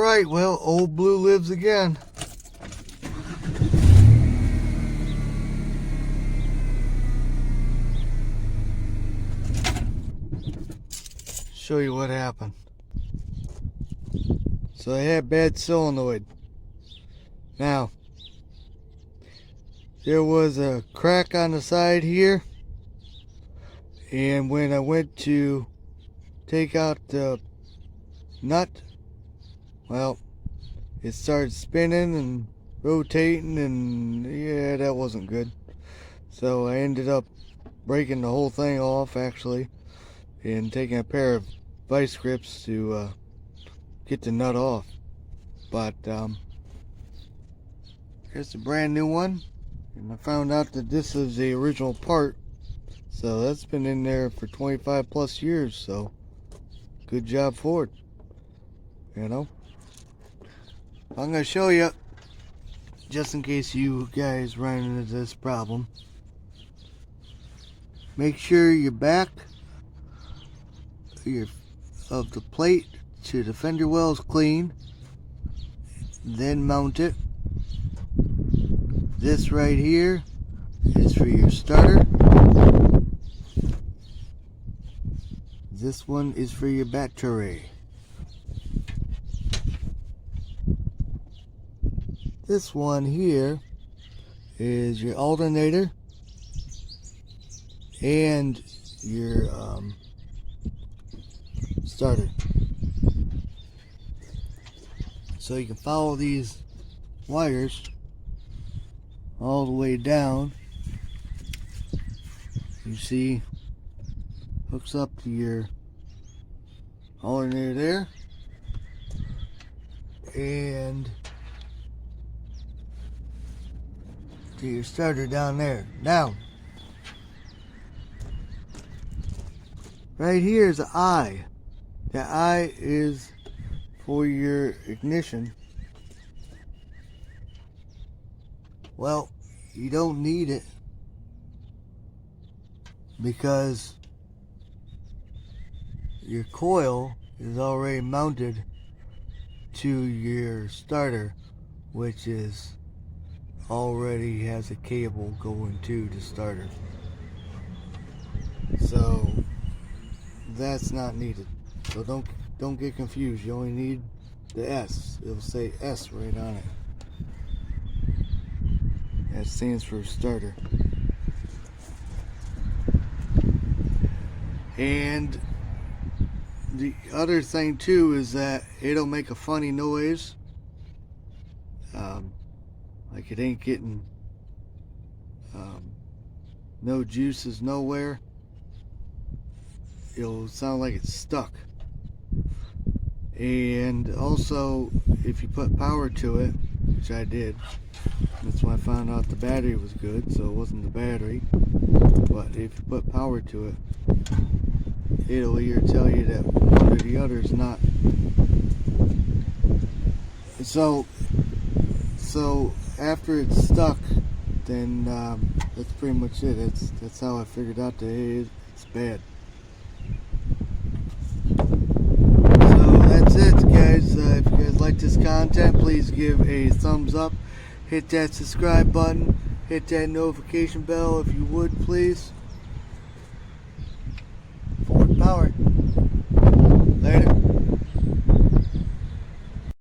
Alright, well, old blue lives again. Show you what happened. So I had bad solenoid. Now, there was a crack on the side here, and when I went to take out the nut, well, it started spinning and rotating, and yeah, that wasn't good. So I ended up breaking the whole thing off, actually, and taking a pair of vice grips to get the nut off. But here's a brand new one, and I found out that this is the original part, so that's been in there for 25 plus years. So good job, Ford. You know, I'm gonna show you, just in case you guys run into this problem. Make sure your back of the plate to the fender well is clean, then mount it. This right here is for your starter. This one is for your battery. This one here is your alternator and your starter. So you can follow these wires all the way down. You see, hooks up to your alternator there, and to your starter down there. Now, right here is the eye. The eye is for your ignition. Well, you don't need it because your coil is already mounted to your starter, which is already has a cable going to the starter. So that's not needed. So don't get confused. You only need the S. It'll say S right on it. That stands for starter. And the other thing too is that it'll make a funny noise. Like it ain't getting no juices nowhere. It'll sound like it's stuck. And also, if you put power to it, which I did, that's when I found out the battery was good, so it wasn't the battery, but if you put power to it, it'll either tell you that one or the other is not. So after it's stuck, then that's pretty much it. That's how I figured out that it's bad. That's it, guys. If you guys like this content, please give a thumbs up, hit that subscribe button, hit that notification bell if you would, please. Ford power. Later.